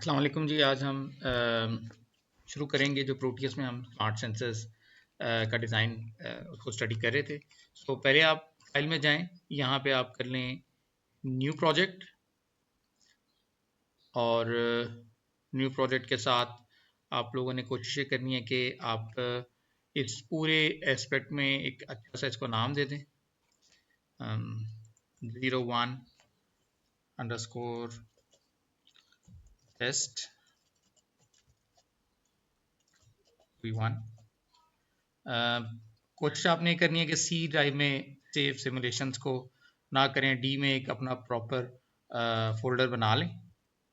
अस्सलाम वालेकुम जी। आज हम शुरू करेंगे जो प्रोटियस में हम स्मार्ट सेंसर्स का डिज़ाइन उसको स्टडी कर रहे थे। सो पहले आप फाइल में जाएं, यहाँ पे आप कर लें न्यू प्रोजेक्ट और न्यू प्रोजेक्ट के साथ आप लोगों ने कोशिश ये करनी है कि आप इस पूरे एस्पेक्ट में एक अच्छा सा इसको नाम दे दें। 01_test v1। कोशिश आपने ये करनी है कि सी ड्राइव में सेव सिमुलेशंस को ना करें, डी में एक अपना प्रॉपर फोल्डर बना लें,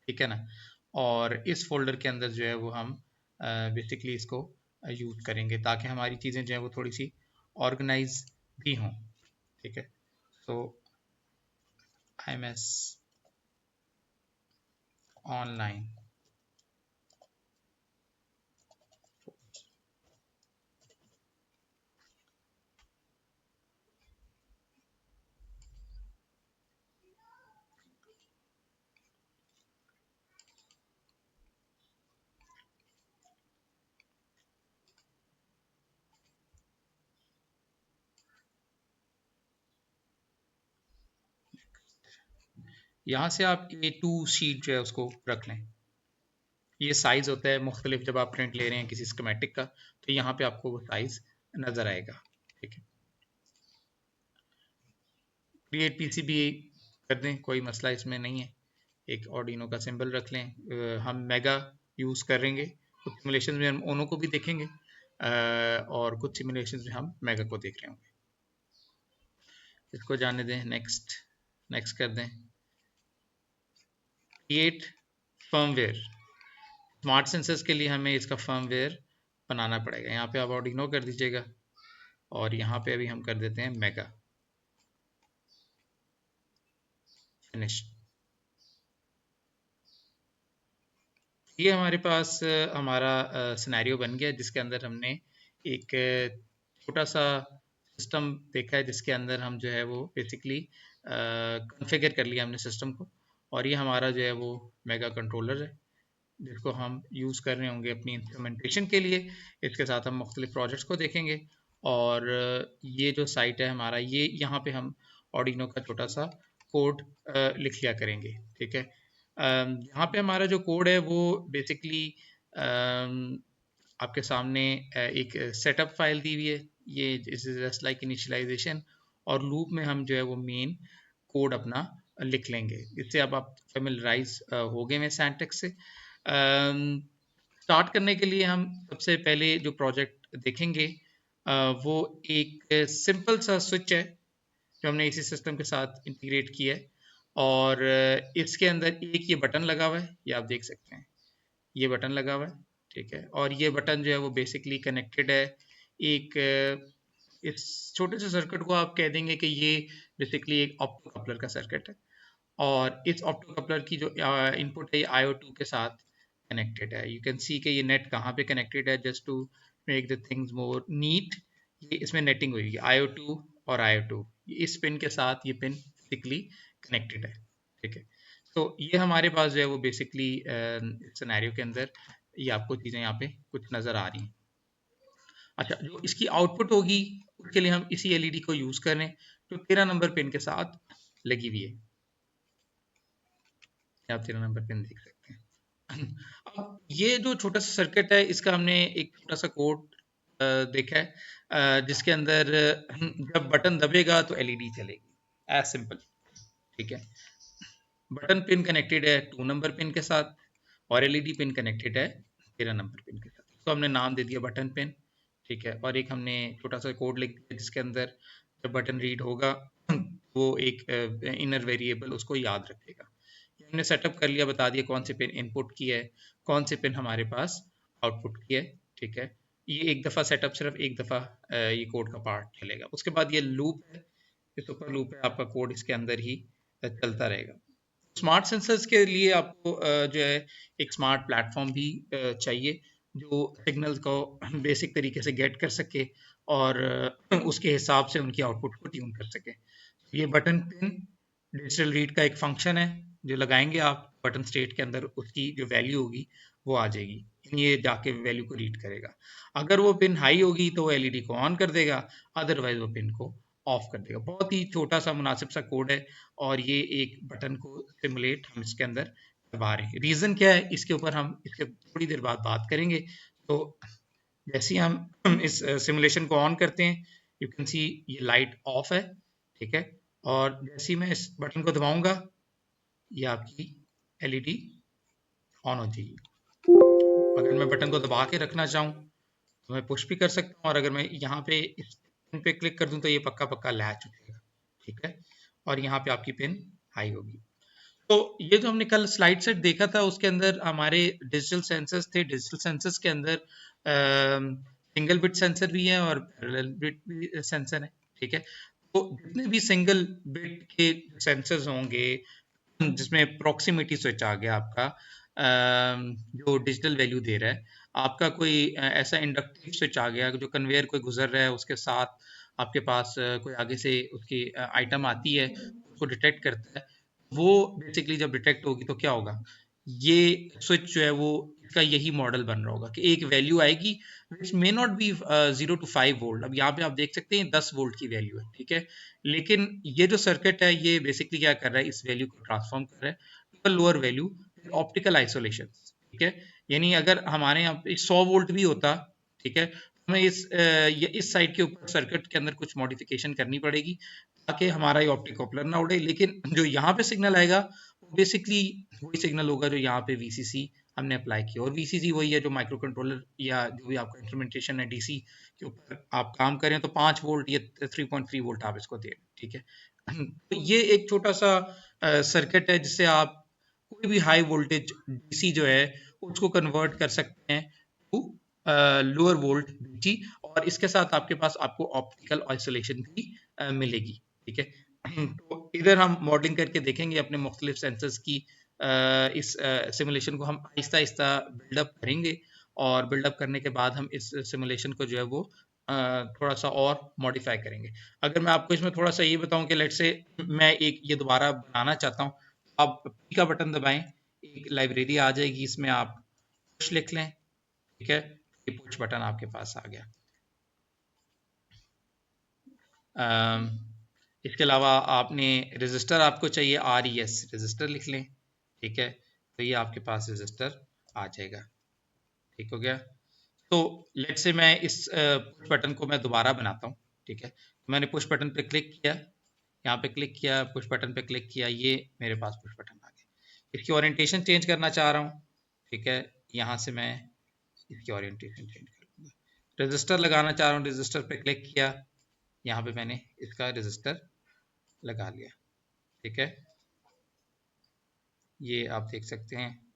ठीक है ना। और इस फोल्डर के अंदर जो है वो हम बेसिकली इसको यूज़ करेंगे ताकि हमारी चीज़ें जो है वो थोड़ी सी ऑर्गेनाइज भी हों, ठीक है। सो IMS ऑनलाइन। यहाँ से आप A2 शीट जो है उसको रख लें। ये साइज होता है मुख्तलिफ, जब आप प्रिंट ले रहे हैं किसी स्कीमेटिक का तो यहाँ पे आपको वो साइज नज़र आएगा, ठीक है। क्रिएट पीसीबी कर दें, कोई मसला इसमें नहीं है। एक आर्डिनो का सिंबल रख लें। हम मेगा यूज़ करेंगे, कुछ सिमुलेशन में हम ओनो को भी देखेंगे और कुछ सिमुलेशन में हम मेगा को देख रहे होंगे। इसको जाने दें, नेक्स्ट नेक्स्ट कर दें। Create firmware. स्मार्ट सेंसर्स के लिए हमें इसका फर्मवेयर बनाना पड़ेगा। यहाँ पे आप आर्डिनो कर दीजिएगा और यहाँ पे अभी हम कर देते हैं मेगा। फिनिश। ये हमारे पास हमारा सिनेरियो बन गया जिसके अंदर हमने एक छोटा सा सिस्टम देखा है जिसके अंदर हम जो है वो बेसिकली कॉन्फ़िगर कर लिया हमने सिस्टम को। और ये हमारा जो है वो मेगा कंट्रोलर है जिसको हम यूज़ कर रहे होंगे अपनी इंस्ट्रूमेंटेशन के लिए। इसके साथ हम मुख्तलिफ प्रोजेक्ट्स को देखेंगे और ये जो साइट है हमारा, ये यहाँ पे हम आर्डिनो का छोटा सा कोड लिख लिया करेंगे, ठीक है। यहाँ पे हमारा जो कोड है वो बेसिकली आपके सामने एक सेटअप फाइल दी हुई है। ये इज जस्ट लाइक इनिशियलाइजेशन और लूप में हम जो है वो मेन कोड अपना लिख लेंगे। इससे अब आप फेमिलराइज हो गए हैं सैंटेक्स से। स्टार्ट करने के लिए हम सबसे पहले जो प्रोजेक्ट देखेंगे वो एक सिंपल सा स्विच है जो हमने इसी सिस्टम के साथ इंटीग्रेट किया है और इसके अंदर एक ये बटन लगा हुआ है, ये आप देख सकते हैं, ये बटन लगा हुआ है, ठीक है। और ये बटन जो है वो बेसिकली कनेक्टेड है एक इस छोटे से सर्किट को आप कह देंगे कि ये बेसिकली एक ऑप्टो कपलर का सर्किट है और इस ऑप्टो कपलर की जो इनपुट है IO2 के साथ कनेक्टेड है। यू कैन सी कि ये नेट कहाँ पे कनेक्टेड है। Just to make the things more neat, ये इसमें नेटिंग हुई है IO2 और IO2, इस पिन के साथ ये पिन फिजिकली कनेक्टेड है, ठीक है। तो ये हमारे पास जो है वो बेसिकली सिनेरियो के अंदर ये आपको चीज़ें यहाँ पे कुछ नज़र आ रही हैं। अच्छा, जो इसकी आउटपुट होगी उसके लिए हम इसी एलईडी को यूज़ कर रहे हैं जो 13 नंबर पिन के साथ लगी हुई है। आप 13 नंबर पिन देख सकते हैं। अब ये जो छोटा सा सर्किट है इसका हमने एक छोटा सा कोड देखा है जिसके अंदर जब बटन दबेगा तो एलईडी चलेगी, एज सिंपल, ठीक है। बटन पिन कनेक्टेड है 2 नंबर पिन के साथ और एलईडी पिन कनेक्टेड है 13 नंबर पिन के साथ। तो हमने नाम दे दिया बटन पिन, ठीक है। और एक हमने छोटा सा कोड लिख दिया जिसके अंदर जब बटन रीड होगा वो एक इनर वेरिएबल उसको याद रखेगा। ये हमने सेटअप कर लिया, बता दिया कौन सी पिन इनपुट की है, कौन सी पिन हमारे पास आउटपुट की है, ठीक है। ये एक दफ़ा सेटअप, सिर्फ एक दफ़ा ये कोड का पार्ट चलेगा। उसके बाद ये लूप है, ये सुपर लूप है, आपका कोड इसके अंदर ही चलता रहेगा। स्मार्ट सेंसर्स के लिए आपको जो है एक स्मार्ट प्लेटफॉर्म भी चाहिए जो सिग्नल्स को बेसिक तरीके से गेट कर सके और उसके हिसाब से उनकी आउटपुट को ट्यून कर सके। ये बटन पिन डिजिटल रीड का एक फंक्शन है जो लगाएंगे आप बटन स्टेट के अंदर, उसकी जो वैल्यू होगी वो आ जाएगी, यानी ये जाके वैल्यू को रीड करेगा। अगर वो पिन हाई होगी तो वो एलईडी को ऑन कर देगा, अदरवाइज वो पिन को ऑफ कर देगा। बहुत ही छोटा सा मुनासिब सा कोड है, और ये एक बटन को सिमुलेट हम इसके अंदर करवा रहे हैं। रीज़न क्या है इसके ऊपर हम इसके थोड़ी देर बाद बात करेंगे। तो जैसे ही हम इस सिमुलेशन को ऑन करते हैं, यू कैन सी ये लाइट ऑफ है, ठीक है। और जैसे ही मैं इस बटन को दबाऊंगा, ये आपकी एलईडी ऑन हो जाएगी। अगर मैं बटन को दबा के रखना चाहूँ तो मैं पुश भी कर सकता हूँ, और अगर मैं यहाँ पे इस पिन पे क्लिक कर दूँ तो ये पक्का पक्का लैच उठेगा, ठीक है। और यहाँ पे आपकी पिन हाई होगी। तो ये जो हमने कल स्लाइड सेट देखा था, उसके अंदर हमारे डिजिटल सेंसर्स थे। डिजिटल सेंसर्स के अंदर सिंगल बिट सेंसर भी है और पैरेलल बिट भी सेंसर है, ठीक है। तो जितने भी सिंगल बिट के सेंसर्स होंगे, जिसमें प्रॉक्सिमिटी स्विच आ गया आपका, जो डिजिटल वैल्यू दे रहा है, आपका कोई ऐसा इंडक्टिव स्विच आ गया जो कन्वेयर कोई गुजर रहा है, उसके साथ आपके पास कोई आगे से उसकी आइटम आती है, उसको डिटेक्ट करता है। वो बेसिकली जब डिटेक्ट होगी तो क्या होगा, ये स्विच जो है वो इसका यही मॉडल बन रहा होगा कि एक वैल्यू आएगी which may not be 0 to 5 volt. अब यहाँ पे आप देख सकते हैं 10 वोल्ट की वैल्यू है, ठीक है। लेकिन ये जो सर्किट है ये बेसिकली क्या कर रहा है, इस वैल्यू को ट्रांसफॉर्म कर रहा है to lower value, optical isolation, ठीक है। यानी अगर हमारे यहाँ पे 100 वोल्ट भी होता, ठीक है, हमें इस साइड के ऊपर सर्किट के अंदर कुछ मॉडिफिकेशन करनी पड़ेगी ताकि हमारा ये ऑप्टिक कॉपलर ना उड़े। लेकिन जो यहाँ पे सिग्नल आएगा वो बेसिकली वही सिग्नल होगा जो यहाँ पे वीसीसी हमने अप्लाई किया, और वीसीसी वही है जो माइक्रो कंट्रोलर या जो भी आपका इंस्ट्रूमेंटेशन है डीसी के ऊपर आप काम करें तो 5 वोल्ट या 3.3 वोल्ट आप इसको दें, ठीक है। तो ये एक छोटा सा सर्किट है जिससे आप कोई भी हाई वोल्टेज डीसी जो है उसको कन्वर्ट कर सकते हैं टू लोअर वोल्ट डीसी, और इसके साथ आपके पास आपको ऑप्टिकल आइसोलेशन भी मिलेगी, ठीक है। तो इधर हम मॉडलिंग करके देखेंगे अपने मुख्तलिफ सेंसर्स की। इस सिमुलेशन को हम आहिस्ता आहिस्ता बिल्डअप करेंगे, और बिल्डअप करने के बाद हम इस सिमुलेशन को जो है वो थोड़ा सा और मॉडिफाई करेंगे। अगर मैं आपको इसमें थोड़ा सा ये बताऊं कि लेट से मैं एक ये दोबारा बनाना चाहता हूँ, आप पी का बटन दबाएं, एक लाइब्रेरी आ जाएगी, इसमें आप पुश लिख लें, ठीक है। ये पुश बटन आपके पास आ गया। अम, इसके अलावा आपने रजिस्टर आपको चाहिए, RES रजिस्टर लिख लें, ठीक है। तो ये आपके पास रजिस्टर आ जाएगा, ठीक हो गया। तो लेट से मैं इस पुश बटन को मैं दोबारा बनाता हूँ, ठीक है। तो मैंने पुश बटन पे क्लिक किया, यहाँ पे क्लिक किया, पुश बटन पे क्लिक किया, ये मेरे पास पुश बटन आ गया। इसकी ओरिएंटेशन चेंज करना चाह रहा हूँ, ठीक है। यहाँ से मैं इसकी ओरिएंटेशन चेंज कर लूँगा। रजिस्टर लगाना चाह रहा हूँ, रजिस्टर पे क्लिक किया, यहाँ पे मैंने इसका रजिस्टर लगा लिया, ठीक है। ये आप देख सकते हैं।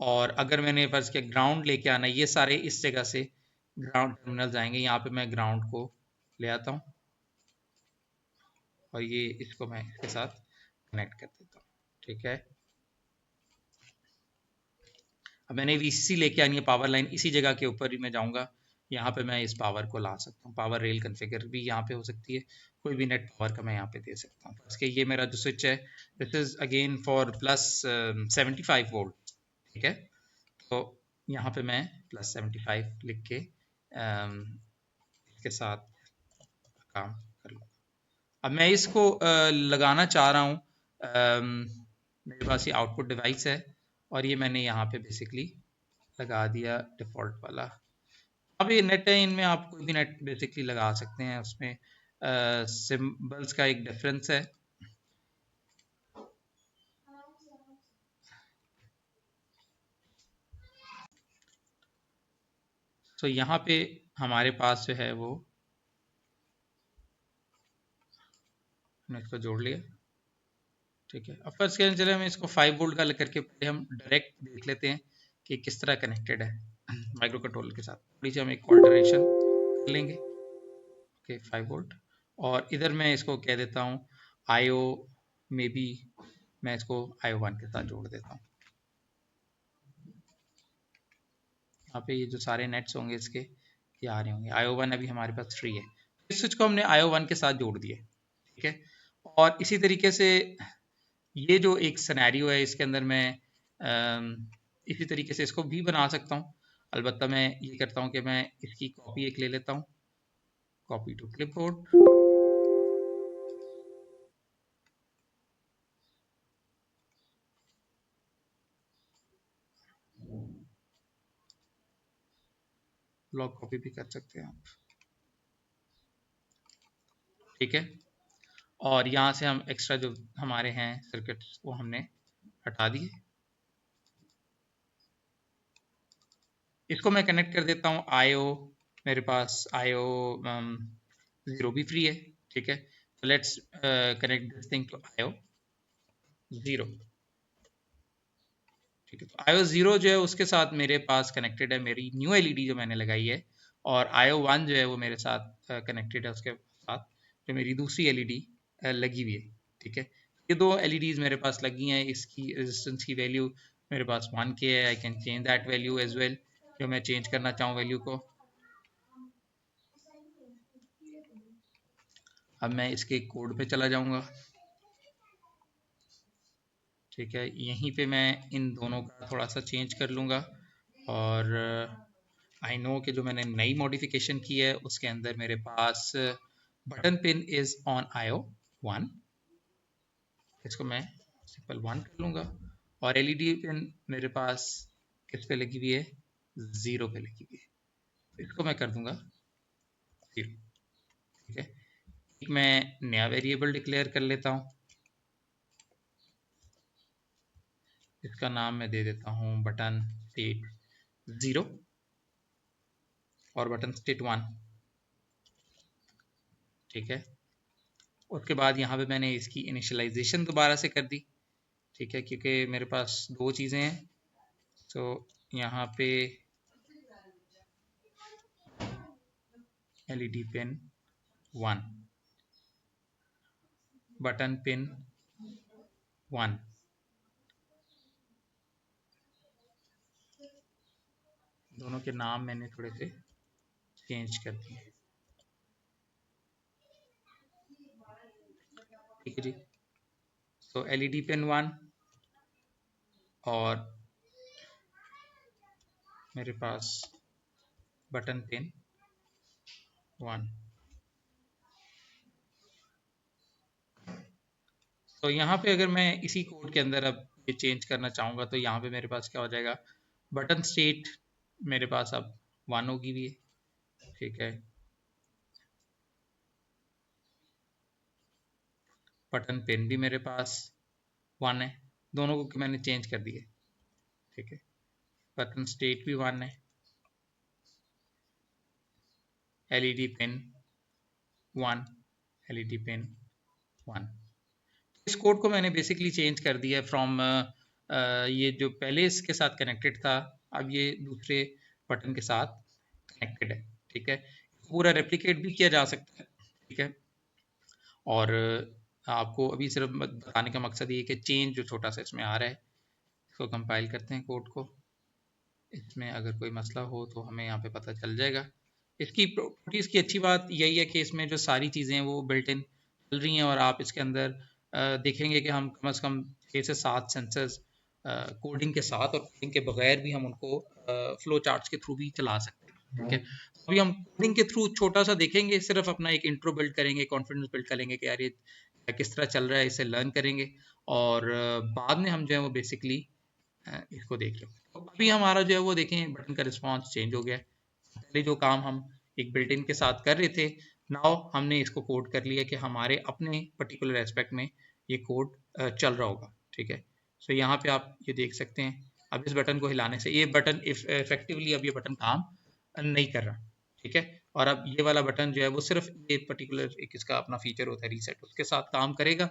और अगर मैंने फर्ज किया ग्राउंड लेके आना, ये सारे इस जगह से ग्राउंड टर्मिनल्स आएंगे, यहाँ पे मैं ग्राउंड को ले आता हूँ, और ये इसको मैं इसके साथ कनेक्ट कर देता हूँ, ठीक है। अब मैंने वीसीसी लेके आनी है, पावर लाइन इसी जगह के ऊपर ही मैं जाऊँगा, यहाँ पे मैं इस पावर को ला सकता हूँ। पावर रेल कन्फिगर भी यहाँ पे हो सकती है, कोई भी नेट पावर का मैं यहाँ पे दे सकता हूँ। इसके ये मेरा जो स्विच है, this is again for plus 75 volt, ठीक है। तो यहाँ पे मैं +75 लिख के इसके साथ काम कर लूँ। अब मैं इसको लगाना चाह रहा हूँ, मेरे पास ये आउटपुट डिवाइस है, और ये मैंने यहाँ पे बेसिकली लगा दिया डिफ़ॉल्ट वाला। अब ये नेट है, इनमें आप कोई भी नेट बेसिकली लगा सकते हैं, उसमें सिंबल्स का एक डिफरेंस है। तो यहाँ पे हमारे पास जो है वो हमने इसको जोड़ लिया, ठीक है। अब फर्स्ट कहने चले हम इसको 5 वोल्ट का करके पहले हम डायरेक्ट देख लेते हैं कि किस तरह कनेक्टेड है माइक्रो कंट्रोलर के साथ। थोड़ी सी हम एक ऑल्टरेशन कर लेंगे, ओके 5 वोल्ट। और इधर मैं इसको कह देता हूँ आईओ, मे बी मैं इसको IO1 के साथ जोड़ देता हूँ। यहाँ पे ये जो सारे नेट्स होंगे इसके ये आ रहे होंगे। IO1 अभी हमारे पास फ्री है, इस स्विच को हमने IO1 के साथ जोड़ दिए, ठीक है। और इसी तरीके से ये जो एक सिनेरियो है इसके अंदर मैं इसी तरीके से इसको भी बना सकता हूँ। अलबत्ता मैं ये करता हूँ कि मैं इसकी कॉपी एक ले लेता हूँ, copy to clipboard, block copy भी कर सकते हैं आप, ठीक है। और यहाँ से हम एक्स्ट्रा जो हमारे हैं सर्किट्स वो हमने हटा दिए। इसको मैं कनेक्ट कर देता हूँ आईओ, मेरे पास आईओ 0 भी फ्री है, ठीक है। Let's connect this thing to IO 0, ठीक है। तो आईओ 0 जो है उसके साथ मेरे पास कनेक्टेड है मेरी न्यू एलईडी जो मैंने लगाई है, और आईओ 1 जो है वो मेरे साथ कनेक्टेड है उसके साथ जो मेरी दूसरी एलईडी लगी हुई है, ठीक है। ये दो एलईडीज मेरे पास लगी हैं, इसकी रेजिस्टेंस की वैल्यू मेरे पास 1K है। I can change that value as well, जो मैं चेंज करना चाहूँ वैल्यू को। अब मैं इसके कोड पे चला जाऊंगा, ठीक है। यहीं पे मैं इन दोनों का थोड़ा सा चेंज कर लूँगा, और आई नो कि जो मैंने नई मॉडिफिकेशन की है उसके अंदर मेरे पास button pin is on IO 1, इसको मैं सिंपल 1 कर लूँगा, और एलईडी पिन मेरे पास किस पे लगी हुई है, 0 पे लगी हुई है, इसको मैं कर दूंगा 0, ठीक है। एक मैं नया वेरिएबल डिक्लेयर कर लेता हूँ, इसका नाम मैं दे देता हूँ बटन स्टेट 0 और बटन स्टेट 1, ठीक है। उसके बाद यहाँ पे मैंने इसकी इनिशियलाइजेशन दोबारा से कर दी, ठीक है, क्योंकि मेरे पास दो चीज़ें हैं। तो यहाँ पे एलईडी पिन 1, बटन पिन 1, दोनों के नाम मैंने थोड़े से चेंज कर दिए, ठीक है जी। तो एलईडी पिन 1 और मेरे पास बटन पिन 1। तो यहाँ पे अगर मैं इसी कोड के अंदर अब ये चेंज करना चाहूँगा तो यहाँ पे मेरे पास क्या हो जाएगा, बटन स्टेट मेरे पास अब 1 होगी भी, ठीक है। बटन पिन भी मेरे पास 1 है, दोनों को मैंने चेंज कर दिए, ठीक है। बटन स्टेट भी 1 है, एलईडी पिन 1, एलईडी पिन 1। इस कोड को मैंने बेसिकली चेंज कर दिया फ्रॉम ये जो पहले इसके साथ कनेक्टेड था, अब ये दूसरे बटन के साथ कनेक्टेड है, ठीक है। पूरा रेप्लिकेट भी किया जा सकता है, ठीक है। और आपको अभी सिर्फ बताने का मकसद ये कि चेंज जो छोटा सा इसमें आ रहा है, इसको कंपाइल करते हैं कोड को, इसमें अगर कोई मसला हो तो हमें यहाँ पे पता चल जाएगा। इसकी प्रॉपर्टीज की अच्छी बात यही है कि इसमें जो सारी चीज़ें हैं वो बिल्ट इन चल रही हैं, और आप इसके अंदर देखेंगे कि हम कम से कम 6 से 7 सेंसर्स कोडिंग के साथ और कोडिंग के बगैर भी हम उनको फ्लो चार्ट्स के थ्रू भी चला सकते हैं, ठीक है। अभी हम कोडिंग के थ्रू छोटा सा देखेंगे, सिर्फ अपना एक इंट्रो बिल्ड करेंगे, कॉन्फिडेंस बिल्ड करेंगे कि यार ये किस तरह चल रहा है, इसे लर्न करेंगे, और बाद में हम जो है वो बेसिकली इसको देख लो। तो अभी हमारा जो है वो देखें बटन का रिस्पॉन्स चेंज हो गया। पहले जो काम हम एक बिल्ट इन के साथ कर रहे थे, नाउ हमने इसको कोड कर लिया कि हमारे अपने पर्टिकुलर एस्पेक्ट में ये कोड चल रहा होगा, ठीक है। सो यहाँ पे आप ये देख सकते हैं, अब इस बटन को हिलाने से ये बटन इफेक्टिवली अब ये बटन काम नहीं कर रहा, ठीक है। और अब ये वाला बटन जो है वो सिर्फ ये पर्टिकुलर एक इसका अपना फीचर होता है रीसेट, उसके साथ काम करेगा,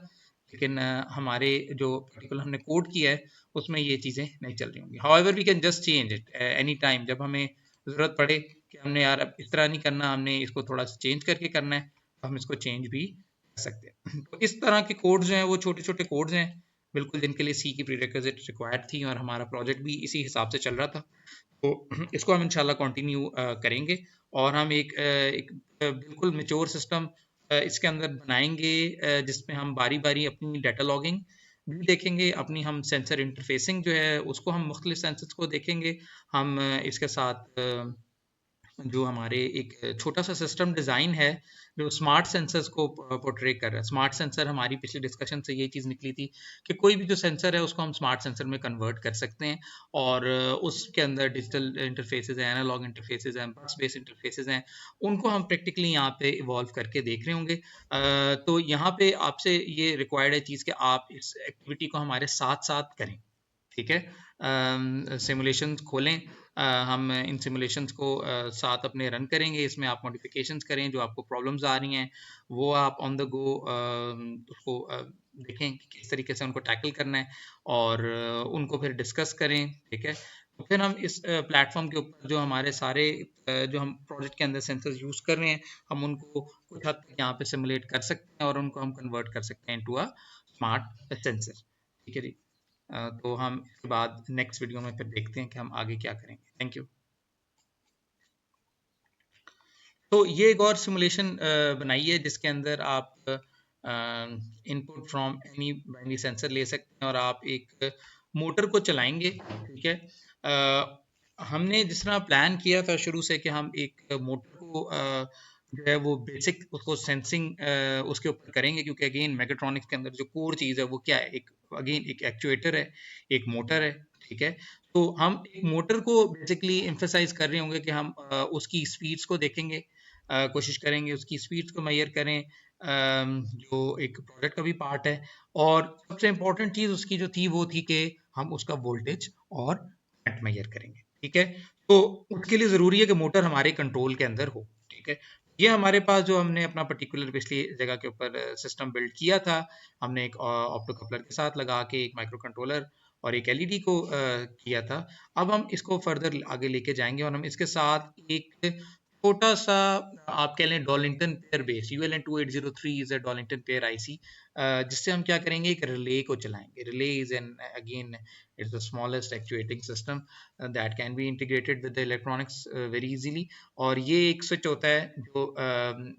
लेकिन हमारे जो पर्टिकुलर हमने कोड किया है उसमें ये चीज़ें नहीं चल रही होंगी। However we can just change it any time, जब हमें ज़रूरत पड़े कि हमने यार अब इस तरह नहीं करना, हमने इसको थोड़ा सा चेंज करके करना है, तो हम इसको चेंज भी कर सकते हैं। तो इस तरह के कोड्स जो हैं वो छोटे छोटे कोड्स हैं बिल्कुल, जिनके लिए सी की प्रीरिक्विजिट रिक्वायर्ड थी, और हमारा प्रोजेक्ट भी इसी हिसाब से चल रहा था। तो इसको हम इंशाल्लाह कंटिन्यू करेंगे, और हम एक बिल्कुल मेच्योर सिस्टम इसके अंदर बनाएंगे, जिसमें हम बारी बारी अपनी डाटा लॉगिंग भी देखेंगे, अपनी हम सेंसर इंटरफेसिंग जो है उसको हम मुख्तलिफ सेंसर्स को देखेंगे। हम इसके साथ जो हमारे एक छोटा सा सिस्टम डिज़ाइन है जो स्मार्ट सेंसर्स को पोर्ट्रे कर रहा है। स्मार्ट सेंसर हमारी पिछली डिस्कशन से ये चीज़ निकली थी कि कोई भी जो सेंसर है उसको हम स्मार्ट सेंसर में कन्वर्ट कर सकते हैं, और उसके अंदर डिजिटल इंटरफेसेस हैं, एनालॉग इंटरफेसेस हैं, बस बेस इंटरफेसेस हैं, उनको हम प्रैक्टिकली यहाँ पे इवॉल्व करके देख रहे होंगे। तो यहाँ पे आपसे ये रिक्वायर्ड है चीज़ कि आप इस एक्टिविटी को हमारे साथ साथ करें, ठीक है। सिमुलेशंस खोलें, हम इन सिमुलेशंस को साथ अपने रन करेंगे, इसमें आप मॉडिफिकेशंस करें, जो आपको प्रॉब्लम्स आ रही हैं वो आप ऑन द गो उसको देखें कि किस तरीके से उनको टैकल करना है, और उनको फिर डिस्कस करें, ठीक है। तो फिर हम इस प्लेटफॉर्म के ऊपर जो हमारे सारे जो हम प्रोजेक्ट के अंदर सेंसर्स यूज़ कर रहे हैं, हम उनको कुछ हद तक यहाँ पे सिमुलेट कर सकते हैं और उनको हम कन्वर्ट कर सकते हैं इनटू अ स्मार्ट सेंसर, ठीक है जी। तो हम इसके बाद नेक्स्ट वीडियो में फिर देखते हैं कि हम आगे क्या करेंगे। Thank you. तो ये एक और सिमुलेशन बनाई है जिसके अंदर आप input from any binary sensor ले सकते हैं और आप एक मोटर को चलाएंगे, ठीक है। हमने जिस तरह प्लान किया था शुरू से कि हम एक मोटर को जो है वो बेसिक उसको सेंसिंग उसके ऊपर करेंगे, क्योंकि अगेन मेगाट्रॉनिक्स के अंदर जो कोर चीज़ है वो क्या है, एक अगेन एक एक्चुएटर है, एक मोटर है, ठीक है। तो हम एक मोटर को बेसिकली एम्फेसाइज कर रहे होंगे कि हम उसकी स्पीड्स को देखेंगे, कोशिश करेंगे उसकी स्पीड्स को मेजर करें, जो एक प्रोडक्ट का भी पार्ट है। और सबसे इम्पोर्टेंट चीज़ उसकी जो थी वो थी कि हम उसका वोल्टेज और करंट मेजर करेंगे, ठीक है। तो उसके लिए ज़रूरी है कि मोटर हमारे कंट्रोल के अंदर हो, ठीक है। ये हमारे पास जो हमने अपना पर्टिकुलर पिछली जगह के ऊपर सिस्टम बिल्ड किया था, हमने एक ऑप्टो कपलर के साथ लगा के एक माइक्रो कंट्रोलर और एक एलईडी को किया था। अब हम इसको फर्दर आगे लेके जाएंगे और हम इसके साथ एक छोटा सा आप कह लें Darlington pair base ULN2803 is a Darlington pair IC, जिससे हम क्या करेंगे, एक रिले को चलाएंगे। Relay is an again it's the smallest actuating system that can be integrated with the electronics very easily. और ये एक स्विच होता है जो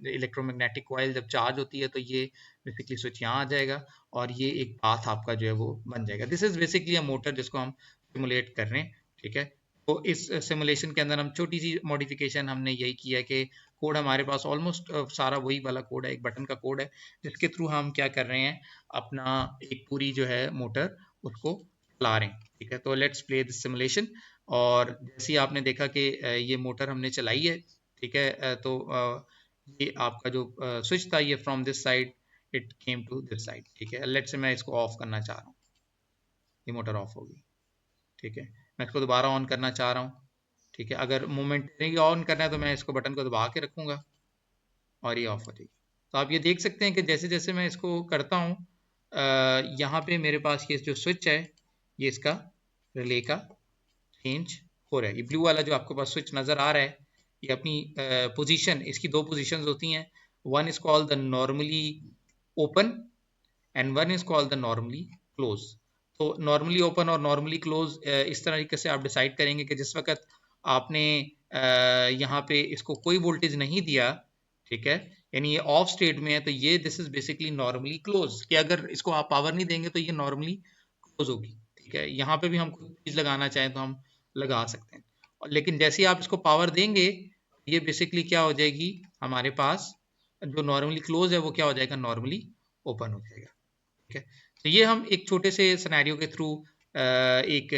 इलेक्ट्रोमैग्नेटिक कॉइल जब चार्ज होती है तो ये बेसिकली स्विच यहाँ आ जाएगा और ये एक पाथ आपका जो है वो बन जाएगा। This is basically a motor जिसको हम सिमुलेट कर रहे हैं, ठीक है। तो इस सिमुलेशन के अंदर हम छोटी सी मॉडिफिकेशन हमने यही किया कि कोड हमारे पास ऑलमोस्ट सारा वही वाला कोड है, एक बटन का कोड है जिसके थ्रू हम क्या कर रहे हैं, अपना एक पूरी जो है मोटर उसको चला रहे हैं, ठीक है। तो लेट्स प्ले दिस सिमुलेशन। और जैसे ही आपने देखा कि ये मोटर हमने चलाई है, ठीक है, तो ये आपका जो स्विच था ये from this side it came to this side, ठीक है। लेट्स से मैं इसको ऑफ करना चाह रहा हूँ, ये मोटर ऑफ होगी, ठीक है। मैं इसको दोबारा ऑन करना चाह रहा हूँ, ठीक है। अगर मोमेंटरी ऑन करना है तो मैं इसको बटन को दबा के रखूंगा और ये ऑफ हो जाएगी। तो आप ये देख सकते हैं कि जैसे जैसे मैं इसको करता हूँ, यहाँ पे मेरे पास ये जो स्विच है ये इसका रिले का चेंज हो रहा है। ये ब्लू वाला जो आपके पास स्विच नज़र आ रहा है ये अपनी पोजीशन, इसकी दो पोजीशंस होती हैं। One is called the normally open and one is called the normally close. तो नॉर्मली ओपन और नॉर्मली क्लोज इस तरीके से आप डिसाइड करेंगे कि जिस वक्त आपने यहाँ पे इसको कोई वोल्टेज नहीं दिया, ठीक है, यानी ये ऑफ स्टेट में है, तो ये this is basically normally close, कि अगर इसको आप पावर नहीं देंगे तो ये नॉर्मली क्लोज होगी, ठीक है। यहाँ पे भी हम कोई चीज लगाना चाहें तो हम लगा सकते हैं, और लेकिन जैसे ही आप इसको पावर देंगे ये बेसिकली क्या हो जाएगी, हमारे पास जो नॉर्मली क्लोज है वो क्या हो जाएगा, नॉर्मली ओपन हो जाएगा, ठीक है। तो ये हम एक छोटे से सिनेरियो के थ्रू एक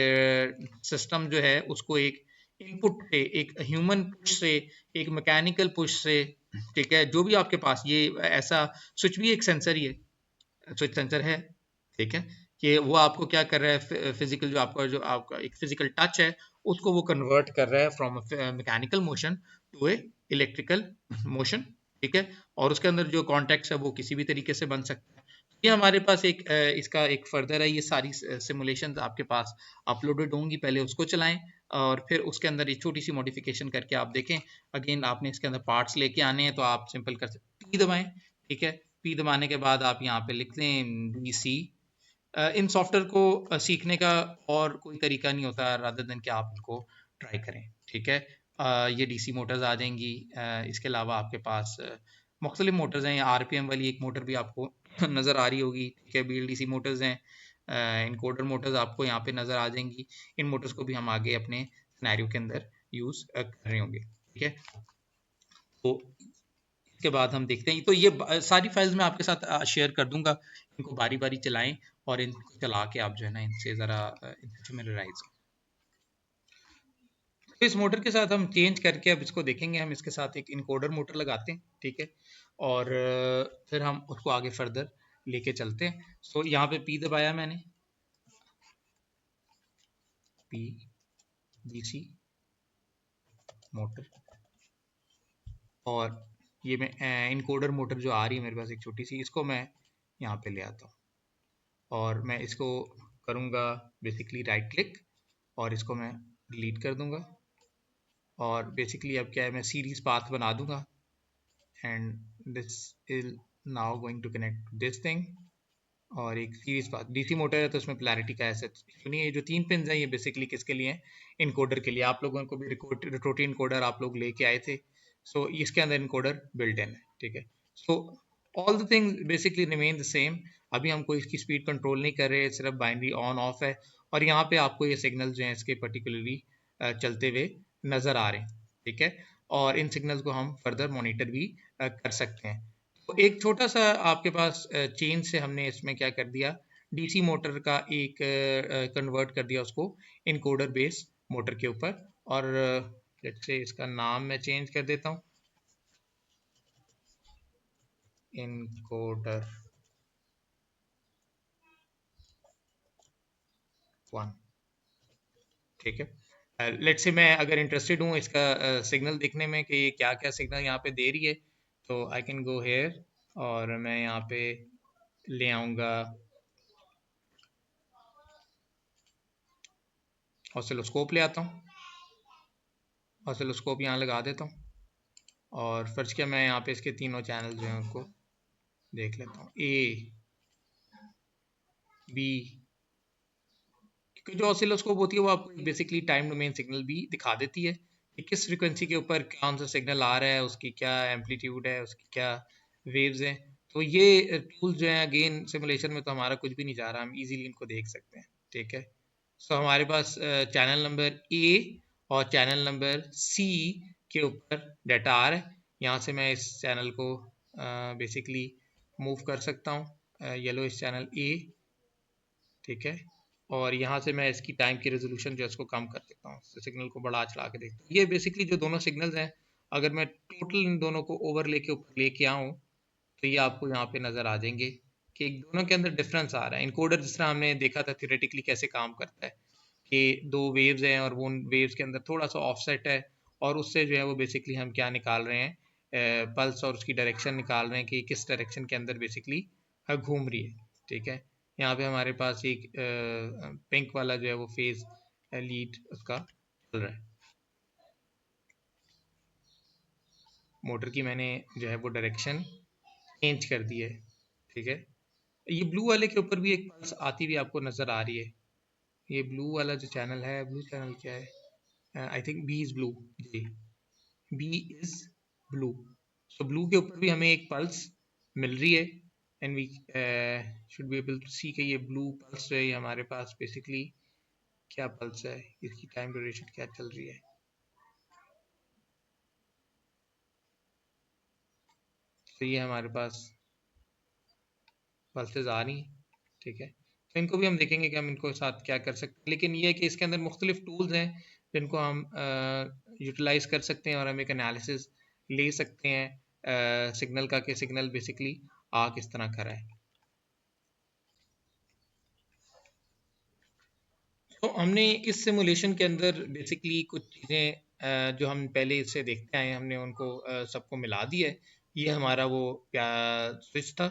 सिस्टम जो है उसको एक इनपुट से, एक ह्यूमन पुश से, एक मैकेनिकल पुश से, ठीक है, जो भी आपके पास ये ऐसा स्विच भी एक सेंसर ही है, स्विच सेंसर है, ठीक है, कि वो आपको क्या कर रहा है, फिजिकल जो आपका एक फिजिकल टच है उसको वो कन्वर्ट कर रहा है from mechanical motion to a electrical motion, ठीक है। और उसके अंदर जो कॉन्टेक्ट है वो किसी भी तरीके से बन सकता है। ये हमारे पास एक इसका एक फर्दर है, ये सारी सिमुलेशन आपके पास अपलोडेड होंगी, पहले उसको चलाएं और फिर उसके अंदर ये छोटी सी मॉडिफिकेशन करके आप देखें। अगेन आपने इसके अंदर पार्ट्स लेके आने हैं तो आप सिंपल कर सकते, पी दबाएं, ठीक है। पी दबाने के बाद आप यहाँ पे लिख दें DC। इन सॉफ्टवेयर को सीखने का और कोई तरीका नहीं होता रादर देन कि आप उनको ट्राई करें, ठीक है। ये DC मोटर्स आ जाएंगी, इसके अलावा आपके पास मुख्तलिफ मोटर्स हैं, RPM वाली एक मोटर भी आपको नज़र आ रही होगी, ठीक है। BLDC मोटर्स हैं, इनकोडर मोटर्स आपको यहाँ पे नज़र आ जाएंगी। इन मोटर्स को भी हम आगे अपने सिनेरियो के अंदर यूज़ कर रहे होंगे। ठीक है, तो इसके बाद हम देखते हैं। तो ये सारी फाइल्स मैं आपके साथ शेयर कर दूंगा, इनको बारी बारी चलाएं और इनको चला के आप जो है ना इनसे ज़रा इनसे फेमिलराइज। तो इस मोटर के साथ हम चेंज करके अब इसको देखेंगे, हम इसके साथ एक इनकोडर मोटर लगाते हैं। ठीक है, और फिर हम उसको आगे फर्दर लेके चलते हैं। सो यहाँ पे पी दबाया मैंने, पी डीसी मोटर, और ये मैं इनकोडर मोटर जो आ रही है मेरे पास एक छोटी सी, इसको मैं यहाँ पे ले आता हूँ और मैं इसको करूँगा बेसिकली राइट क्लिक और इसको मैं डिलीट कर दूंगा। और बेसिकली अब क्या है, मैं सीरीज पाथ बना दूंगा and this is now going to connect this thing. और एक सीरीज पाथ डीसी मोटर है तो उसमें पोलैरिटी का ऐसा इशू नहीं है। ये जो 3 पिन हैं ये बेसिकली किसके लिए हैं, इनकोडर के लिए। आप लोगों को भी रिटोटी इनकोडर आप लोग लेके आए थे, सो इसके अंदर इनकोडर बिल्ट इन है। ठीक है, so all the things basically remain the same. अभी हम कोई इसकी स्पीड कंट्रोल नहीं कर रहे, सिर्फ बाइनरी ऑन ऑफ है। और यहाँ पे आपको ये सिग्नल जो हैं इसके पर्टिकुलरली चलते हुए नज़र आ रहे हैं। ठीक है, और इन सिग्नल्स को हम फर्दर मॉनिटर भी कर सकते हैं। तो एक छोटा सा आपके पास चेंज से हमने इसमें क्या कर दिया, डीसी मोटर का एक कन्वर्ट कर दिया उसको इनकोडर बेस मोटर के ऊपर। और लेट्स से इसका नाम मैं चेंज कर देता हूँ, इनकोडर 1। ठीक है, लेट्स से मैं अगर इंटरेस्टेड हूँ इसका सिग्नल देखने में कि ये क्या क्या सिग्नल यहाँ पे दे रही है, तो आई कैन गो हेयर और मैं यहाँ पे ले आऊँगा ऑसिलोस्कोप, ले आता हूँ ऑसिलोस्कोप यहाँ लगा देता हूँ। और फर्ज किया मैं यहाँ पे इसके तीनों चैनल जो हैं उनको देख लेता हूँ, ए बी, क्योंकि जो ऑसिलोस्कोप होती है वो आपको बेसिकली टाइम डोमेन सिग्नल भी दिखा देती है कि किस फ्रीक्वेंसी के ऊपर कौन सा सिग्नल आ रहा है, उसकी क्या एम्पलीट्यूड है, उसकी क्या वेव्स हैं। तो ये टूल जो है अगेन सिमुलेशन में तो हमारा कुछ भी नहीं जा रहा, हम इजीली इनको देख सकते हैं। ठीक है, सो हमारे पास चैनल नंबर ए और चैनल नंबर सी के ऊपर डाटा आ रहा है। यहाँ से मैं इस चैनल को बेसिकली मूव कर सकता हूँ, येलो इस चैनल ए। ठीक है, और यहाँ से मैं इसकी टाइम की रेजोल्यूशन जो है उसको कम कर देता हूँ, सिग्नल को बढ़ा चढ़ा के देखता हूँ। ये बेसिकली जो दोनों सिग्नल्स हैं, अगर मैं टोटल इन दोनों को ओवरले के ऊपर लेके आऊँ तो ये आपको यहाँ पे नज़र आ जाएंगे कि दोनों के अंदर डिफरेंस आ रहा है। इनकोडर जिस तरह हमने देखा था थ्योरेटिकली कैसे काम करता है कि दो वेव्स हैं और वो उन वेव्स के अंदर थोड़ा सा ऑफसेट है, और उससे जो है वो बेसिकली हम क्या निकाल रहे हैं, पल्स और उसकी डायरेक्शन निकाल रहे हैं कि किस डायरेक्शन के अंदर बेसिकली घूम रही है। ठीक है, यहाँ पे हमारे पास एक पिंक वाला जो है वो फेज लीड उसका चल रहा है। मोटर की मैंने जो है वो डायरेक्शन चेंज कर दी है। ठीक है, ये ब्लू वाले के ऊपर भी एक पल्स आती हुई आपको नज़र आ रही है। ये ब्लू वाला जो चैनल है, ब्लू चैनल क्या है, I think B is blue, G B is blue. So blue के ऊपर भी हमें एक पल्स मिल रही है and we should be able to see कि ये ब्लू पल्स जो है ये हमारे पास बेसिकली क्या पल्स है, इसकी टाइम ड्यूरेशन क्या चल रही है। तो ये हमारे पास पल्सेज आ रही हैं। ठीक है, तो इनको भी हम देखेंगे कि हम इनको साथ क्या कर सकते हैं, लेकिन ये है कि इसके अंदर मुख्तलिफ टूल्स हैं जिनको हम यूटिलाइज कर सकते हैं और हम एक एनालिसिस ले सकते हैं सिग्नल का कि सिग्नल बेसिकली आ किस तरह का रहा है। तो हमने इस सिमुलेशन के अंदर बेसिकली कुछ चीज़ें जो हम पहले इससे देखते आए हैं हमने उनको सबको मिला दिया है। ये हमारा वो स्विच था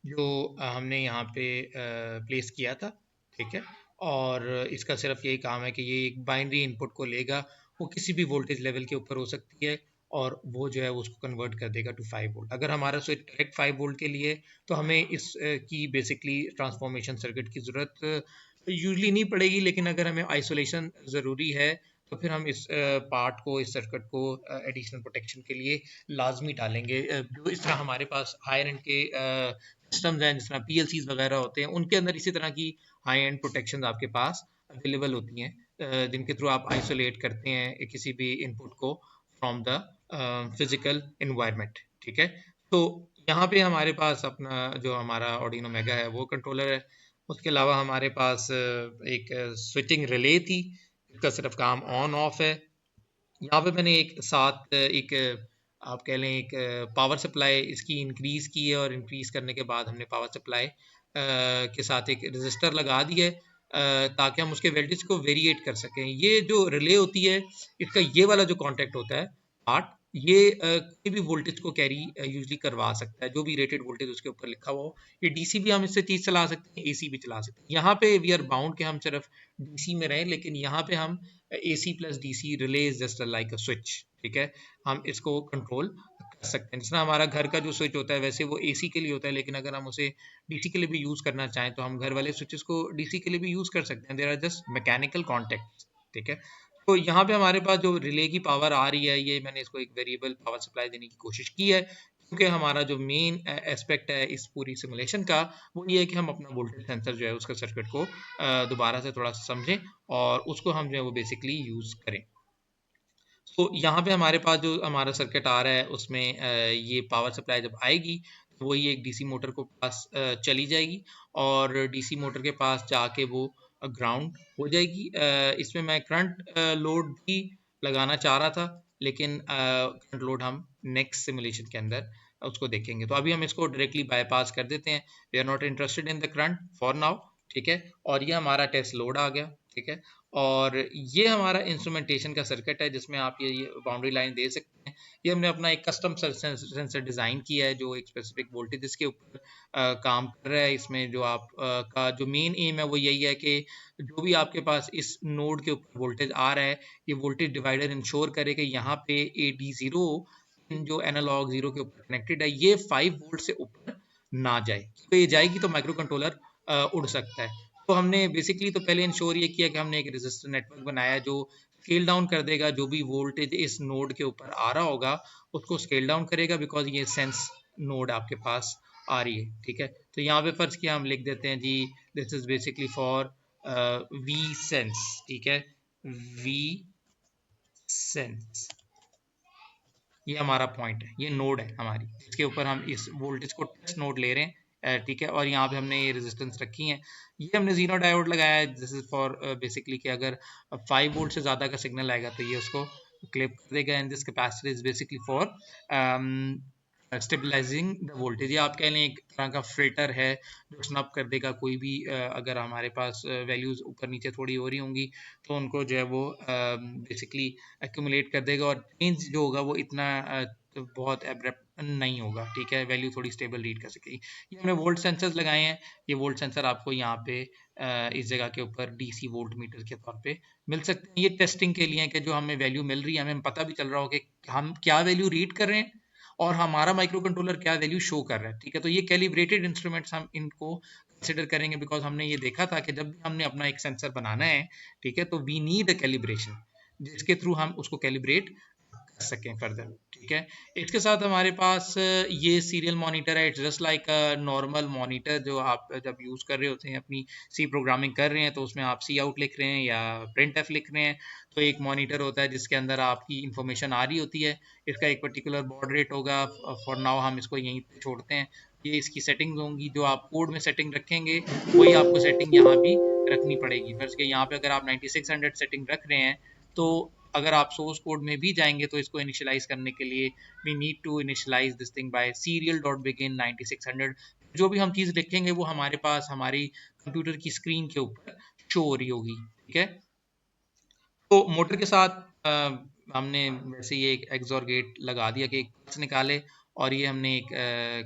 जो हमने यहाँ पे प्लेस किया था। ठीक है, और इसका सिर्फ यही काम है कि ये एक बाइनरी इनपुट को लेगा, वो किसी भी वोल्टेज लेवल के ऊपर हो सकती है, और वो जो है उसको कन्वर्ट कर देगा टू 5 वोल्ट। अगर हमारा स्विच डायरेक्ट 5 वोल्ट के लिए तो हमें इस की बेसिकली ट्रांसफॉर्मेशन सर्किट की ज़रूरत यूजली नहीं पड़ेगी, लेकिन अगर हमें आइसोलेशन ज़रूरी है तो फिर हम इस पार्ट को, इस सर्किट को एडिशनल प्रोटेक्शन के लिए लाजमी डालेंगे। जो इस तरह हमारे पास हायर एंड के सिस्टम्स हैं जिस तरह पीएलसीज वगैरह होते हैं, उनके अंदर इसी तरह की हाई एंड प्रोटेक्शन आपके पास अवेलेबल होती हैं, जिनके थ्रू आप आइसोलेट करते हैं किसी भी इनपुट को फ्रॉम द फिजिकल इन्वायरमेंट। ठीक है, तो यहाँ पे हमारे पास अपना जो हमारा Arduino मेगा है वो कंट्रोलर है। उसके अलावा हमारे पास एक स्विचिंग रिले थी, इसका सिर्फ काम ऑन ऑफ है। यहाँ पे मैंने एक साथ एक आप कह लें एक पावर सप्लाई इसकी इंक्रीज की है, और इंक्रीज करने के बाद हमने पावर सप्लाई के साथ एक रजिस्टर लगा दिया है, ताकि हम उसके वोल्टेज को वेरिएट कर सकें। ये जो रिले होती है, इसका ये वाला जो कॉन्टेक्ट होता है पार्ट, ये कोई भी वोल्टेज को कैरी यूजली करवा सकता है, जो भी रेटेड वोल्टेज उसके ऊपर लिखा हुआ हो। ये डीसी भी हम इससे चीज चला सकते हैं, एसी भी चला सकते हैं। यहाँ पे वी आर बाउंड के हम सिर्फ डीसी में रहें, लेकिन यहाँ पे हम AC plus DC relay is just like a switch. ठीक है, हम इसको कंट्रोल कर सकते हैं। जिस तरह हमारा घर का जो स्विच होता है वैसे वो AC के लिए होता है, लेकिन अगर हम उसे DC के लिए भी यूज करना चाहें तो हम घर वाले स्विचेस को DC के लिए भी यूज कर सकते हैं। There are just mechanical contact. ठीक है, तो यहाँ पे हमारे पास जो रिले की पावर आ रही है, ये मैंने इसको एक वेरिएबल पावर सप्लाई देने की कोशिश की है, क्योंकि हमारा जो मेन एस्पेक्ट है इस पूरी सिमुलेशन का, वो ये है कि हम अपना वोल्टेज सेंसर जो है उसका सर्किट को दोबारा से थोड़ा सा समझें और उसको हम जो है वो बेसिकली यूज करें। तो यहाँ पे हमारे पास जो हमारा सर्किट आ रहा है उसमें ये पावर सप्लाई जब आएगी तो वही एक डीसी मोटर को पास चली जाएगी, और डीसी मोटर के पास जाके वो ग्राउंड हो जाएगी। इसमें मैं करंट लोड भी लगाना चाह रहा था, लेकिन करंट लोड हम नेक्स्ट सिमुलेशन के अंदर उसको देखेंगे। तो अभी हम इसको डायरेक्टली बाईपास कर देते हैं। We are not interested in the current for now. ठीक है, और ये हमारा टेस्ट लोड आ गया। ठीक है, और ये हमारा इंस्ट्रूमेंटेशन का सर्किट है, जिसमें आप ये बाउंड्री लाइन दे सकते हैं। ये हमने अपना एक कस्टम सेंसर डिज़ाइन किया है, जो एक स्पेसिफिक वोल्टेज के ऊपर काम कर रहा है। इसमें जो आप का जो मेन एम है वो यही है कि जो भी आपके पास इस नोड के ऊपर वोल्टेज आ रहा है, ये वोल्टेज डिवाइडर इंश्योर करे कि यहाँ पे AD0 जो एनालॉग जीरो के ऊपर कनेक्टेड है, ये 5 वोल्ट से ऊपर ना जाए। तो ये जाएगी तो माइक्रो कंट्रोलर उड़ सकता है। तो हमने बेसिकली तो पहले इंश्योर ये किया कि हमने एक रजिस्टर नेटवर्क बनाया जो स्केल डाउन कर देगा, जो भी वोल्टेज इस नोड के ऊपर आ रहा होगा उसको स्केल डाउन करेगा, बिकॉज ये सेंस नोड आपके पास आ रही है। ठीक है, तो यहाँ पे फर्ज किया हम लिख देते हैं जी, this is basically for V sense. ठीक है, वी सेंस ये हमारा पॉइंट है, ये नोड है हमारी, इसके ऊपर हम इस वोल्टेज को टेस्ट नोड ले रहे हैं। ठीक है, और यहाँ पे हमने ये रेजिस्टेंस रखी है, ये हमने जीरो डायोड लगाया है। दिस इज फॉर बेसिकली कि अगर 5 वोल्ट से ज़्यादा का सिग्नल आएगा तो ये उसको क्लिप कर देगा। And this capacitor is basically for stabilising the voltage. ये आप कह लें एक तरह का फिल्टर है जो स्नब कर देगा कोई भी अगर हमारे पास वैल्यूज़ ऊपर नीचे थोड़ी हो रही होंगी तो उनको जो है वो बेसिकली एक्यूमुलेट कर देगा, और चेंज जो होगा वो इतना तो बहुत एब्रप्ट नहीं होगा। ठीक है, वैल्यू थोड़ी स्टेबल रीड कर सकेगी। ये हमने वोल्ट सेंसर्स लगाए हैं। ये वोल्ट सेंसर आपको यहाँ पे इस जगह के ऊपर DC वोल्ट मीटर के तौर पे मिल सकते हैं। ये टेस्टिंग के लिए है कि जो हमें वैल्यू मिल रही है हमें पता भी चल रहा हो कि हम क्या वैल्यू रीड कर रहे हैं और हमारा माइक्रो कंट्रोलर क्या वैल्यू शो कर रहा है। ठीक है, तो ये कैलिब्रेटेड इंस्ट्रूमेंट्स हम इनको कंसिडर करेंगे, बिकॉज हमने ये देखा था कि जब भी हमने अपना एक सेंसर बनाना है, ठीक है, तो वी नीड अ कैलिब्रेशन जिसके थ्रू हम उसको कैलिब्रेट कर सकें फर्दर। ठीक है, इसके साथ हमारे पास ये सीरियल मॉनिटर है। It's just like a normal monitor जो आप जब यूज़ कर रहे होते हैं, अपनी सी प्रोग्रामिंग कर रहे हैं तो उसमें आप सी आउट लिख रहे हैं या प्रिंट एफ लिख रहे हैं, तो एक मॉनिटर होता है जिसके अंदर आपकी इंफॉर्मेशन आ रही होती है। इसका एक पर्टिकुलर बॉड रेट होगा। फॉर नाउ हम इसको यहीं पे छोड़ते हैं। ये इसकी सेटिंग्स होंगी, जो आप कोड में सेटिंग रखेंगे वही आपको सेटिंग यहाँ भी रखनी पड़ेगी। फर्ज के यहाँ पे अगर आप 9600 सेटिंग रख रहे हैं, तो अगर आप सोर्स कोड में भी जाएंगे तो इसको इनिशियलाइज करने के लिए we need to initialise this thing by serial dot begin 9600। जो भी हम चीज़ लिखेंगे वो हमारे पास हमारी कंप्यूटर की स्क्रीन के ऊपर शो हो रही होगी। ठीक है, तो मोटर के साथ हमने वैसे ये एक एक्सॉर गेट लगा दिया कि एक पल्स निकाले, और ये हमने एक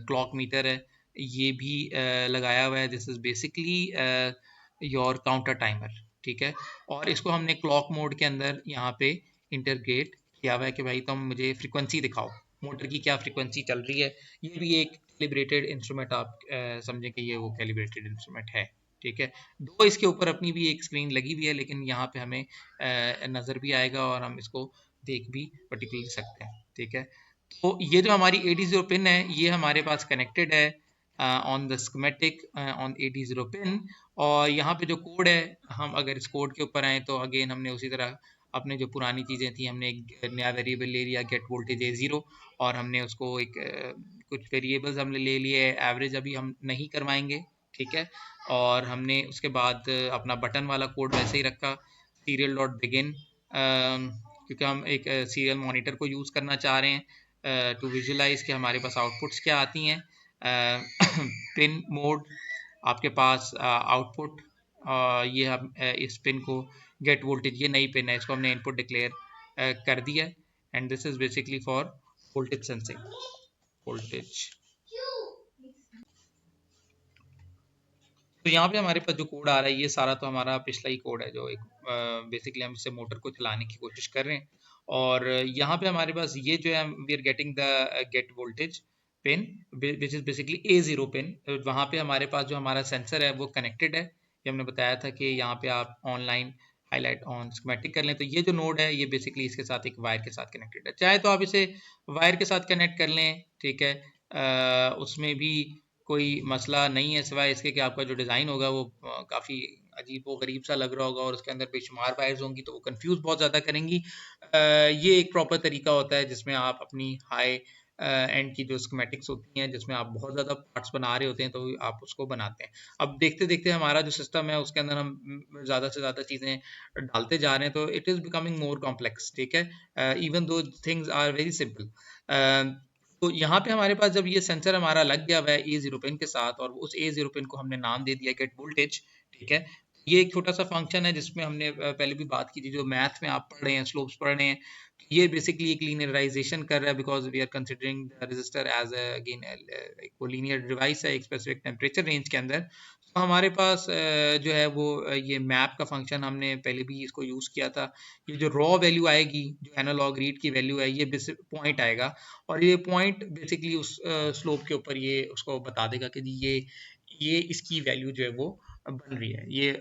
क्लॉक मीटर है ये भी लगाया हुआ है। This is basically your counter timer. ठीक है, और इसको हमने क्लॉक मोड के अंदर यहाँ पे इंटरग्रेट किया हुआ है कि भाई तुम मुझे फ्रिक्वेंसी दिखाओ, मोटर की क्या फ्रिक्वेंसी चल रही है। ये भी एक कैलिब्रेटेड इंस्ट्रूमेंट आप समझें कि ये वो कैलिब्रेटेड इंस्ट्रूमेंट है। ठीक है, दो इसके ऊपर अपनी भी एक स्क्रीन लगी हुई है, लेकिन यहाँ पे हमें नज़र भी आएगा और हम इसको देख भी पर्टिकुलरली सकते हैं। ठीक है, तो ये जो हमारी AD0 पिन है ये हमारे पास कनेक्टेड है on the schematic on 80 pin. और यहाँ पे जो कोड है, हम अगर इस कोड के ऊपर आए तो अगेन हमने उसी तरह अपने जो पुरानी चीज़ें थी, हमने एक नया वेरिएबल ले लिया गेट वोल्टेज A0, और हमने उसको एक कुछ वेरिएबल्स हमने ले लिए, एवरेज अभी हम नहीं करवाएंगे, ठीक है। और हमने उसके बाद अपना बटन वाला कोड वैसे ही रखा, सीरियल डॉट बिगिन, क्योंकि हम एक सीरियल मॉनिटर को यूज़ करना चाह रहे हैं टू विजुलाइज कि हमारे पास आउटपुट्स क्या आती हैं। पिन मोड आपके पास आउटपुट, ये हम इस पिन को गेट वोल्टेज, ये नई पिन है, इसको हमने इनपुट डिक्लेयर कर दिया, and this is basically for voltage sensing, voltage. तो यहाँ पे हमारे पास जो कोड आ रहा है, ये सारा तो हमारा पिछला ही कोड है, जो एक बेसिकली हम इससे मोटर को चलाने की कोशिश कर रहे हैं। और यहाँ पे हमारे पास ये जो है, we are getting the gate voltage pin which is basically A0 pin. वहाँ पे हमारे पास जो हमारा सेंसर है वो कनेक्टेड है। ये हमने बताया था कि यहाँ पे आप ऑनलाइन हाईलाइट ऑन स्कीमेटिक कर लें, तो ये जो नोड है ये बेसिकली इसके साथ एक वायर के साथ कनेक्टेड है। चाहे तो आप इसे वायर के साथ कनेक्ट कर लें, ठीक है, उसमें भी कोई मसला नहीं है, सिवाय इसके कि आपका जो डिज़ाइन होगा वो काफ़ी अजीब व गरीब सा लग रहा होगा, और उसके अंदर बेशुमार वायर्स होंगी तो वो कंफ्यूज बहुत ज़्यादा करेंगी। ये एक प्रॉपर तरीका होता है जिसमें आप अपनी हाई एंड की जो स्कीमेटिक्स होती हैं, जिसमें आप बहुत ज़्यादा पार्ट्स बना रहे होते हैं, तो आप उसको बनाते हैं। अब देखते देखते हमारा जो सिस्टम है उसके अंदर हम ज़्यादा से ज़्यादा चीज़ें डालते जा रहे हैं, तो it is becoming more complex, ठीक है, even though things are very simple. तो यहाँ पे हमारे पास जब ये सेंसर हमारा लग गया हुआ है A0 पिन के साथ, और उस A0 पिन को हमने नाम दे दिया गेट वोल्टेज, ठीक है। ये एक छोटा सा फंक्शन है जिसमें हमने पहले भी बात की थी, जो मैथ में आप पढ़ रहे हैं, स्लोप्स पढ़ रहे हैं, ये बेसिकली एक लीनियराइजेशन कर रहा है, because we are considering the resistor as again एक लीनियर डिवाइस है एक स्पेसिफिक टेम्परेचर रेंज के अंदर। तो हमारे पास जो है वो ये मैप का फंक्शन हमने पहले भी इसको यूज़ किया था। ये जो रॉ वैल्यू आएगी, जो एनालॉग रीड की वैल्यू है, ये पॉइंट आएगा, और ये पॉइंट बेसिकली उस स्लोप के ऊपर ये उसको बता देगा कि जी ये इसकी वैल्यू जो है वो बन रही है। ये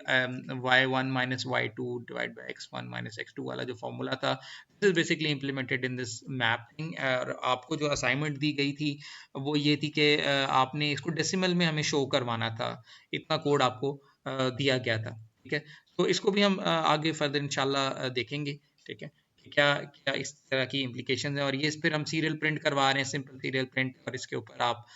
y1 minus y2 divide by x1 minus x2 वाला जो फॉर्मूला था, this is basically implemented in this mapping. और आपको जो असाइनमेंट दी गई थी वो ये थी कि आपने इसको डेसिमल में हमें शो करवाना था, इतना कोड आपको दिया गया था, ठीक है। तो इसको भी हम आगे फर्दर इंशाल्लाह देखेंगे, ठीक है, कि क्या क्या इस तरह की इम्प्लीकेशन है। और ये फिर हम सीरियल प्रिंट करवा रहे हैं, सिंपल सीरियल प्रिंट, और इसके ऊपर आप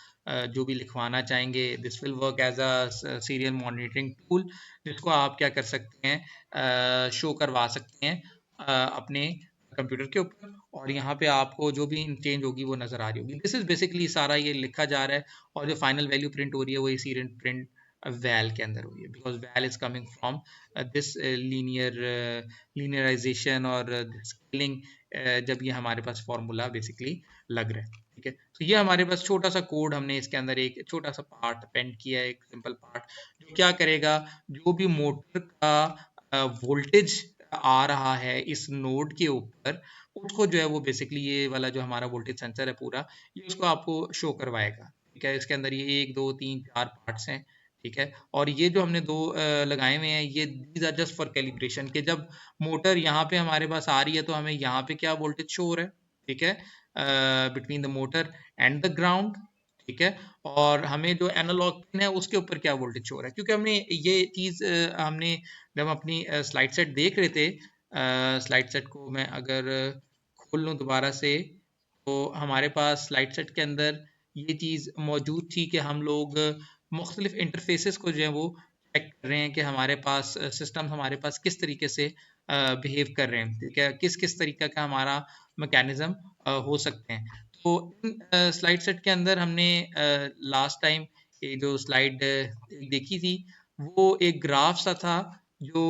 जो भी लिखवाना चाहेंगे, this will work as a serial monitoring tool, जिसको आप क्या कर सकते हैं, शो करवा सकते हैं अपने कंप्यूटर के ऊपर, और यहाँ पे आपको जो भी चेंज होगी वो नज़र आ रही होगी। दिस इज बेसिकली सारा ये लिखा जा रहा है, और जो फाइनल वैल्यू प्रिंट हो रही है वो सीरियल प्रिंट वैल के अंदर हुई है, because well is coming from this linearization और स्केलिंग, जब ये हमारे पास फॉर्मूला बेसिकली लग रहा है, ठीक है। तो ये हमारे पास छोटा सा कोड, हमने इसके अंदर एक छोटा सा पार्ट पेंट किया है, एक सिंपल पार्ट, जो क्या करेगा, जो भी मोटर का वोल्टेज आ रहा है इस नोड के ऊपर, उसको जो है वो बेसिकली ये वाला जो हमारा वोल्टेज सेंसर है पूरा, ये उसको आपको शो करवाएगा, ठीक है। इसके अंदर ये 1 2 3 4 पार्ट्स हैं, ठीक है। और ये जो हमने दो लगाए हुए हैं, ये these are just for calibration, के जब मोटर यहाँ पे हमारे पास आ रही है तो हमें यहाँ पे क्या वोल्टेज शो हो रहा है, ठीक है, between the motor and the ground, ठीक है। और हमें जो एनालॉग पिन है उसके ऊपर क्या वोल्टेज शो हो रहा है, क्योंकि हमने ये चीज़ हमने जब अपनी स्लाइड सेट देख रहे थे, स्लाइड सेट को मैं अगर खोल लूँ दोबारा से, तो हमारे पास स्लाइड सेट के अंदर ये चीज़ मौजूद थी कि हम लोग मुख्तलिफ इंटरफेसेस को जो है वो चेक कर रहे हैं कि हमारे पास सिस्टम हमारे पास किस तरीके से बिहेव कर रहे हैं, ठीक है, किस किस तरीके का हमारा मैकेनिज्म हो सकते हैं। तो इन स्लाइड सेट के अंदर हमने लास्ट टाइम ये जो स्लाइड देखी थी, वो एक ग्राफ सा था, जो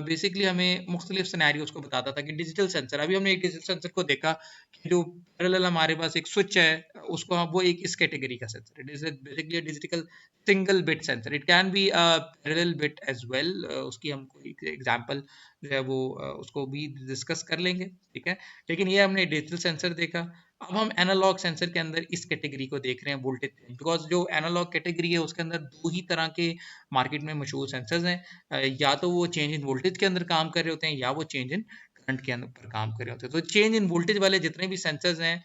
बेसिकली हमें मुख्तलिफ सिनेरियोज को बताता था कि डिजिटल सेंसर, अभी हमने एक डिजिटल सेंसर को देखा कि जो पैरेलल हमारे पास एक स्विच है, उसको वो एक इस कैटेगरी का सेंसर है, it is basically digital single bit sensor, it can be parallel bit as well, उसकी हम कोई एग्जांपल जो है वो उसको भी डिस्कस कर लेंगे, ठीक है। लेकिन ये हमने डिजिटल सेंसर देखा। अब हम एनालॉग सेंसर के अंदर इस कैटेगरी को देख रहे हैं, वोल्टेज, बिकॉज जो एनालॉग कैटेगरी है उसके अंदर दो ही तरह के मार्केट में मशहूर सेंसर्स हैं, या तो वो चेंज इन वोल्टेज के अंदर काम कर रहे होते हैं, या वो चेंज इन करंट के ऊपर काम कर रहे होते हैं। तो चेंज इन वोल्टेज वाले जितने भी सेंसर्स हैं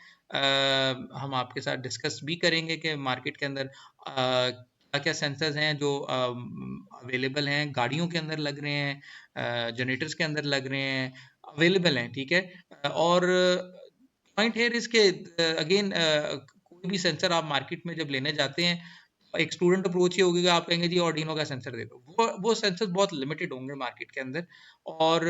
हम आपके साथ डिस्कस भी करेंगे कि मार्केट के अंदर क्या क्या सेंसर्स हैं जो अवेलेबल हैं, गाड़ियों के अंदर लग रहे हैं, जनरेटर्स के अंदर लग रहे हैं, अवेलेबल हैं, ठीक है। और पॉइंट है इसके अगेन कोई भी सेंसर आप मार्केट में जब लेने जाते हैं, एक स्टूडेंट अप्रोच ये होगी कि आप कहेंगे जी ऑर्डिनो का सेंसर दे दो, वो सेंसर बहुत लिमिटेड होंगे मार्केट के अंदर, और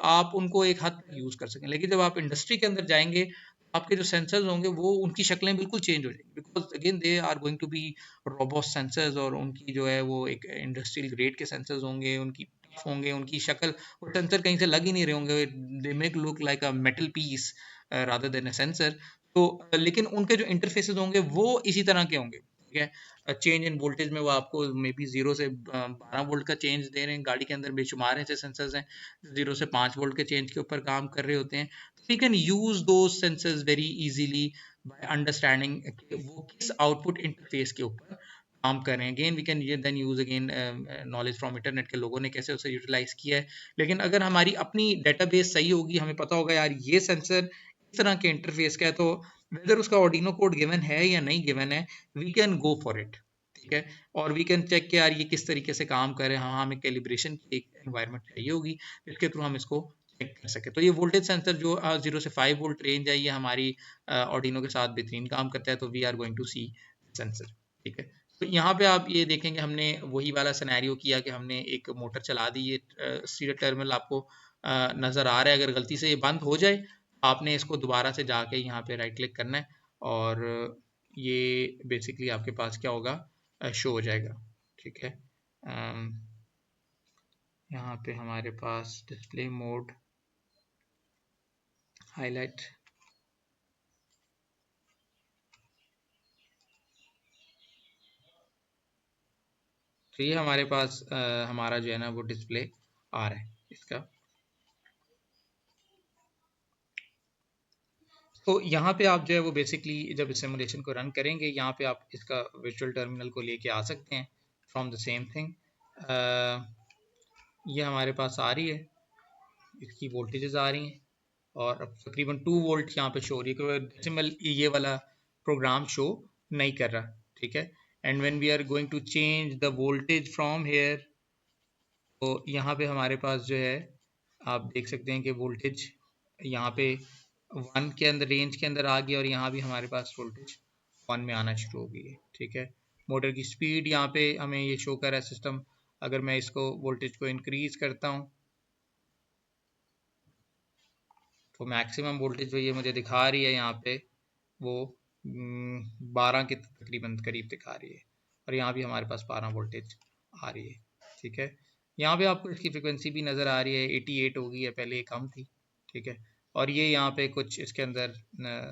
आप उनको एक हद तक यूज कर सकें। लेकिन जब आप इंडस्ट्री के अंदर जाएंगे, आपके जो सेंसर्स होंगे वो उनकी शक्लें बिल्कुल चेंज हो जाएंगी, because again they are going to be robust sensors, और उनकी जो है वो एक इंडस्ट्रियल ग्रेड के सेंसर्स होंगे, उनकी टफ होंगे, उनकी शक्ल, वो सेंसर कहीं से लग ही नहीं रहे होंगे, they make look like a metal piece rather than a sensor. तो लेकिन उनके जो इंटरफेसेस होंगे वो इसी तरह के होंगे, ठीक है। चेंज इन वोल्टेज में वो आपको मे बी 0 से 12 वोल्ट का चेंज दे रहे हैं, गाड़ी के अंदर बेशुमार ऐसे सेंसर्स हैं 0 से 5 वोल्ट के चेंज के ऊपर काम कर रहे होते हैं। तो वी कैन यूज दो sensors very easily by understanding वो किस आउटपुट इंटरफेस के ऊपर काम कर रहे हैं। Again we can then use again knowledge from internet के लोगों ने कैसे उसे यूटिलाइज किया है। लेकिन अगर हमारी अपनी डेटाबेस सही होगी, हमें पता होगा यार ये सेंसर इस तरह के इंटरफेस का है, तो वेदर उसका ऑर्डिनो कोड गिवन है या नहीं गिवन है, we can go for it, ठीक है। और वी कैन चेक कि यार ये किस तरीके से काम करे, हाँ हमें कैलिब्रेशन की एक एनवायरनमेंट चाहिए होगी जिसके थ्रू हम इसको चेक कर सके। तो ये वोल्टेज सेंसर जो 0 से 5 वोल्ट रेंज है, ये हमारी ऑर्डिनो के साथ बेहतरीन काम करता है, तो we are going to see sensor, ठीक है। तो यहाँ पे आप ये देखेंगे हमने वही वाला सिनेरियो किया कि हमने एक मोटर चला दी, ये सीरियल टर्मिनल आपको नज़र आ रहा है। अगर गलती से ये बंद हो जाए, आपने इसको दोबारा से जाके यहाँ पे राइट क्लिक करना है, और ये बेसिकली आपके पास क्या होगा, शो हो जाएगा, ठीक है। यहाँ पे हमारे पास डिस्प्ले मोड, हाईलाइट, तो ये हमारे पास हमारा जो है ना वो डिस्प्ले आ रहा है इसका। तो यहाँ पे आप जो है वो बेसिकली जब सिमुलेशन को रन करेंगे, यहाँ पे आप इसका वर्चुअल टर्मिनल को लेके आ सकते हैं फ्रॉम द सेम थिंग। ये हमारे पास आ रही है, इसकी वोल्टेजेस आ रही हैं, और अब तकरीबन 2 वोल्ट यहाँ पे शो हो रही है, क्योंकि डेसिमल ये वाला प्रोग्राम शो नहीं कर रहा, ठीक है। And when we are going to change the voltage from here, तो यहाँ पे हमारे पास जो है आप देख सकते हैं कि वोल्टेज यहाँ पे 1 के अंदर, रेंज के अंदर आ गया, और यहाँ भी हमारे पास वोल्टेज 1 में आना शुरू हो गई है, ठीक है। मोटर की स्पीड यहाँ पे हमें ये शो कर रहा है सिस्टम। अगर मैं इसको वोल्टेज को इंक्रीज करता हूँ, तो मैक्सिमम वोल्टेज जो ये मुझे दिखा रही है यहाँ पे वो 12 के तकरीबन करीब दिखा रही है, और यहाँ भी हमारे पास 12 वोल्टेज आ रही है, ठीक है। यहाँ पे आपको इसकी फ्रिक्वेंसी भी नज़र आ रही है, 88 हो गई है, पहले ये कम थी, ठीक है। और ये यहाँ पे कुछ इसके अंदर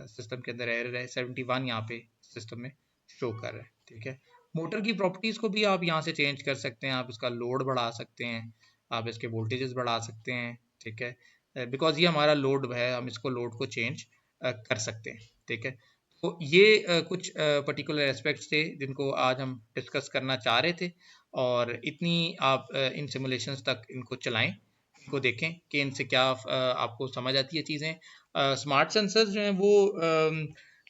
सिस्टम के अंदर एरर है, 71 यहाँ पे सिस्टम में शो कर रहा है, ठीक है। मोटर की प्रॉपर्टीज़ को भी आप यहाँ से चेंज कर सकते हैं, आप इसका लोड बढ़ा सकते हैं, आप इसके वोल्टेजेस बढ़ा सकते हैं, ठीक है। बिकॉज ये हमारा लोड है, हम इसको लोड को चेंज कर सकते हैं, ठीक है। तो ये कुछ पर्टिकुलर एस्पेक्ट्स थे जिनको आज हम डिस्कस करना चाह रहे थे, और इतनी आप इन सिमुलेशंस तक इनको चलाएं, इनको देखें कि इनसे क्या आपको समझ आती है चीज़ें। स्मार्ट सेंसर्स जो हैं वो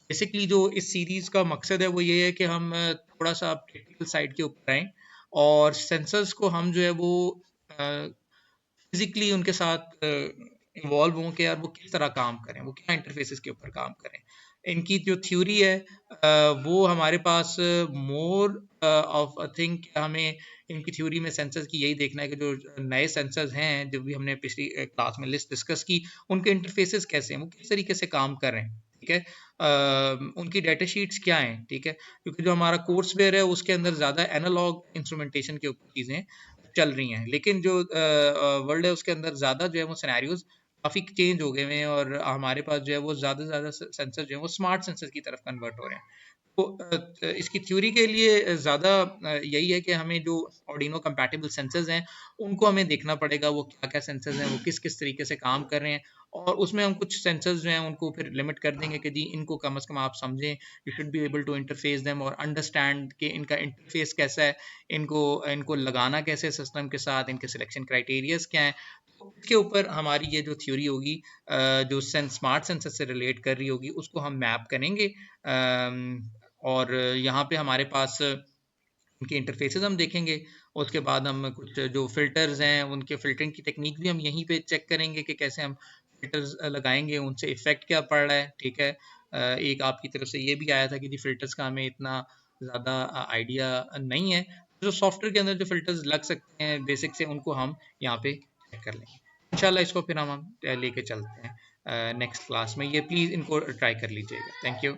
बेसिकली जो इस सीरीज़ का मकसद है वो ये है कि हम थोड़ा सा टेक्निकल साइड के ऊपर आएँ, और सेंसर्स को हम जो है वो फिजिकली उनके साथ इन्वॉल्व हों कि यार वो किस तरह काम करें, वो क्या इंटरफेसेस के ऊपर काम करें। इनकी जो थ्योरी है वो हमारे पास मोर ऑफ अ थिंग, हमें इनकी थ्योरी में सेंसर्स की यही देखना है कि जो नए सेंसर्स हैं, जो भी हमने पिछली क्लास में लिस्ट डिस्कस की, उनके इंटरफेसेस कैसे हैं, वो किस तरीके से काम कर रहे हैं, ठीक है। उनकी डेटा शीट्स क्या हैं, ठीक है, क्योंकि जो हमारा कोर्स वेयर है उसके अंदर ज़्यादा एनालॉग इंस्ट्रूमेंटेशन के ऊपर चीज़ें चल रही हैं, लेकिन जो वर्ल्ड है उसके अंदर ज़्यादा जो है वो सिनेरियोज काफ़ी चेंज हो गए हुए हैं, और हमारे पास जो है वो ज़्यादा से ज़्यादा सेंसर जो है वो स्मार्ट सेंसर की तरफ कन्वर्ट हो रहे हैं। तो इसकी थ्योरी के लिए ज़्यादा यही है कि हमें जो ऑर्डिनो कंपैटिबल सेंसर्स हैं उनको हमें देखना पड़ेगा, वो क्या क्या सेंसर्स हैं, वो किस किस तरीके से काम कर रहे हैं, और उसमें हम कुछ सेंसर्स जो हैं उनको फिर लिमिट कर देंगे कि जी इनको कम से कम आप समझें, you should be able to interface them और अंडरस्टैंड कि इनका इंटरफेस कैसा है, इनको इनको लगाना कैसे सिस्टम के साथ, इनके सिलेक्शन क्राइटेरियाज क्या हैं। इसके ऊपर हमारी ये जो थ्योरी होगी, जो स्मार्ट सेंसर से रिलेट कर रही होगी, उसको हम मैप करेंगे। और यहाँ पे हमारे पास उनके इंटरफेसेस हम देखेंगे। उसके बाद हम कुछ जो फ़िल्टर्स हैं, उनके फ़िल्टरिंग की टेक्नीक भी हम यहीं पे चेक करेंगे कि कैसे हम फ़िल्टर्स लगाएँगे, उनसे इफ़ेक्ट क्या पड़ रहा है, ठीक है। एक आपकी तरफ से ये भी आया था कि जी फ़िल्टर्स का हमें इतना ज़्यादा आइडिया नहीं है। जो सॉफ्टवेयर के अंदर जो फ़िल्टर्स लग सकते हैं बेसिक से, उनको हम यहाँ पे चेक कर लेंगे। इंशाल्लाह इसको फिर हम लेके चलते हैं नेक्स्ट क्लास में। ये प्लीज़ इनको ट्राई कर लीजिएगा। Thank you.